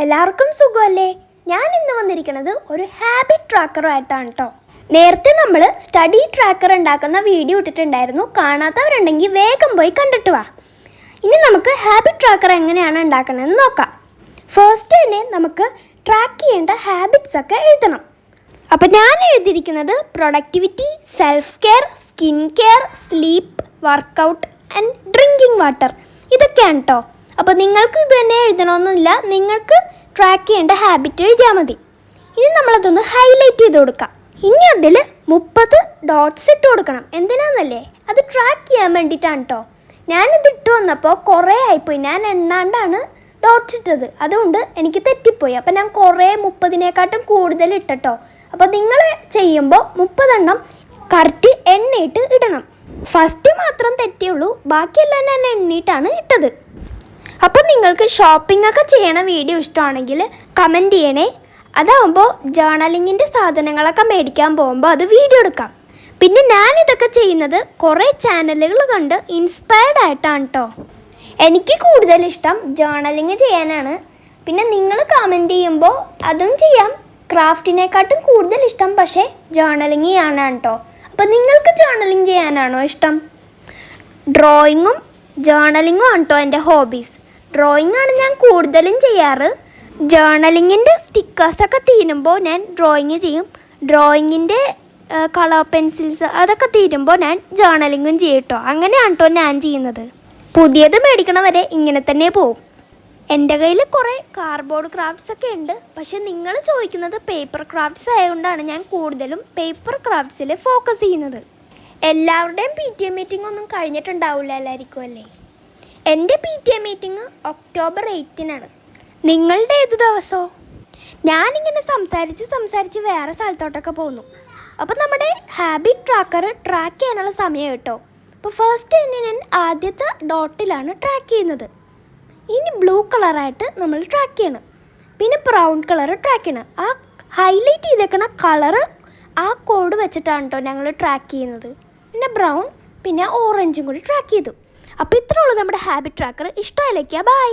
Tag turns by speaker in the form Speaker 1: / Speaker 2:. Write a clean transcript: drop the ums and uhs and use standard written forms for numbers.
Speaker 1: എല്ലാവർക്കും സുഖമല്ലേ? ഞാൻ ഇന്ന് വന്നിരിക്കുന്നത് ഒരു ഹാബിറ്റ് ട്രാക്കറുമായിട്ടാണ് കേട്ടോ. നേരത്തെ നമ്മൾ സ്റ്റഡി ട്രാക്കർ ഉണ്ടാക്കുന്ന വീഡിയോ ഇട്ടിട്ടുണ്ടായിരുന്നു. കാണാത്തവരുണ്ടെങ്കിൽ വേഗം പോയി കണ്ടിട്ട് വാ. ഇനി നമുക്ക് ഹാബിറ്റ് ട്രാക്കർ എങ്ങനെയാണ് ഉണ്ടാക്കണമെന്ന് നോക്കാം. ഫസ്റ്റ് തന്നെ നമുക്ക് ട്രാക്ക് ചെയ്യേണ്ട ഹാബിറ്റ്സ് ഒക്കെ എഴുതണം. അപ്പോൾ ഞാൻ എഴുതിയിരിക്കുന്നത് productivity, self care, skin care, sleep, workout and drinking water, ഇതൊക്കെയാണ് കേട്ടോ. അപ്പോൾ നിങ്ങൾക്ക് ഇത് തന്നെ എഴുതണമെന്നില്ല, നിങ്ങൾക്ക് ട്രാക്ക് ചെയ്യേണ്ട ഹാബിറ്റ് എഴുതിയാൽ മതി. ഇനി നമ്മളതൊന്ന് ഹൈലൈറ്റ് ചെയ്ത് കൊടുക്കാം. ഇനി അതിൽ 30 ഡോട്ട്സ് ഇട്ട് കൊടുക്കണം. എന്തിനാണെന്നല്ലേ, അത് ട്രാക്ക് ചെയ്യാൻ വേണ്ടിയിട്ടാണ് കേട്ടോ. ഞാനിത് ഇട്ട് വന്നപ്പോൾ കുറേ ആയിപ്പോയി, ഞാൻ എണ്ണാണ്ടാണ് ഡോട്ട്സ് ഇട്ടത്, അതുകൊണ്ട് എനിക്ക് തെറ്റിപ്പോയി. അപ്പോൾ ഞാൻ കുറേ 30നേക്കാട്ടും കൂടുതൽ ഇട്ടോ. അപ്പോൾ നിങ്ങൾ ചെയ്യുമ്പോൾ 30 എണ്ണം കറക്റ്റ് എണ്ണയിട്ട് ഇടണം. ഫസ്റ്റ് മാത്രം തെറ്റിയുള്ളൂ, ബാക്കിയെല്ലാം ഞാൻ എണ്ണിയിട്ടാണ് ഇട്ടത്. അപ്പോൾ നിങ്ങൾക്ക് ഷോപ്പിംഗ് ഒക്കെ ചെയ്യണ വീഡിയോ ഇഷ്ടമാണെങ്കിൽ കമൻറ്റ് ചെയ്യണേ. അതാവുമ്പോൾ ജേർണലിങ്ങിൻ്റെ സാധനങ്ങളൊക്കെ മേടിക്കാൻ പോകുമ്പോൾ അത് വീഡിയോ എടുക്കാം. പിന്നെ ഞാനിതൊക്കെ ചെയ്യുന്നത് കുറേ ചാനലുകൾ കണ്ട് ഇൻസ്പയർഡ് ആയിട്ടാണ് കേട്ടോ. എനിക്ക് കൂടുതൽ ഇഷ്ടം ജേർണലിങ് ചെയ്യാനാണ്. പിന്നെ നിങ്ങൾ കമൻറ്റ് ചെയ്യുമ്പോൾ അതും ചെയ്യാം. ക്രാഫ്റ്റിനെക്കാട്ടും കൂടുതൽ ഇഷ്ടം പക്ഷേ ജേർണലിങ് ചെയ്യാനാണ് കേട്ടോ. അപ്പോൾ നിങ്ങൾക്ക് ജേർണലിങ് ചെയ്യാനാണോ ഇഷ്ടം? ഡ്രോയിങ്ങും ജേർണലിങ്ങും ആണ് കേട്ടോ എൻ്റെ ഹോബീസ്. ഡ്രോയിങ് ആണ് ഞാൻ കൂടുതലും ചെയ്യാറ്. ജേർണലിങ്ങിൻ്റെ സ്റ്റിക്കേഴ്സൊക്കെ തീരുമ്പോൾ ഞാൻ ഡ്രോയിങ് ചെയ്യും. ഡ്രോയിങ്ങിൻ്റെ കളർ പെൻസിൽസ് അതൊക്കെ തീരുമ്പോൾ ഞാൻ ജേർണലിങ്ങും ചെയ്യും കേട്ടോ. അങ്ങനെയാണ് കേട്ടോ ഞാൻ ചെയ്യുന്നത്. പുതിയത് മേടിക്കണവരെ ഇങ്ങനെ തന്നെ പോവും. എൻ്റെ കയ്യിൽ കുറേ കാർഡ്ബോർഡ് ക്രാഫ്റ്റ്സ് ഒക്കെ ഉണ്ട്. പക്ഷെ നിങ്ങൾ ചോദിക്കുന്നത് പേപ്പർ ക്രാഫ്റ്റ്സ് ആയതുകൊണ്ടാണ് ഞാൻ കൂടുതലും പേപ്പർ ക്രാഫ്റ്റ്സിൽ ഫോക്കസ് ചെയ്യുന്നത്. എല്ലാവരുടെയും PTA മീറ്റിംഗ് ഒന്നും കഴിഞ്ഞിട്ടുണ്ടാവില്ല എല്ലാവർക്കും അല്ലേ? എൻ്റെ PTA മീറ്റിംഗ് ഒക്ടോബർ 8-നാണ്. നിങ്ങളുടെ ഏത് ദിവസമോ? ഞാനിങ്ങനെ സംസാരിച്ച് വേറെ സ്ഥലത്തോട്ടൊക്കെ പോകുന്നു. അപ്പോൾ നമ്മുടെ ഹാബിറ്റ് ട്രാക്കർ ട്രാക്ക് ചെയ്യാനുള്ള സമയം കേട്ടോ. അപ്പോൾ ഫസ്റ്റ് തന്നെ ഞാൻ ആദ്യത്തെ ഡോട്ടിലാണ് ട്രാക്ക് ചെയ്യുന്നത്. ഇനി ബ്ലൂ കളറായിട്ട് നമ്മൾ ട്രാക്ക് ചെയ്യണം. പിന്നെ ബ്രൗൺ കളർ ട്രാക്ക് ചെയ്യണം. ആ ഹൈലൈറ്റ് ചെയ്തേക്കണ കളറ് ആ കോഡ് വെച്ചിട്ടാണ് കേട്ടോ ഞങ്ങൾ ട്രാക്ക് ചെയ്യുന്നത്. പിന്നെ ബ്രൗൺ പിന്നെ ഓറഞ്ചും കൂടി ട്രാക്ക് ചെയ്തു. അപ്പോൾ ഇത്രേ ഉള്ളൂ നമ്മുടെ ഹാബിറ്റ് ട്രാക്കർ. ഇഷ്ടമായില്ലേക്കാ? ബൈ.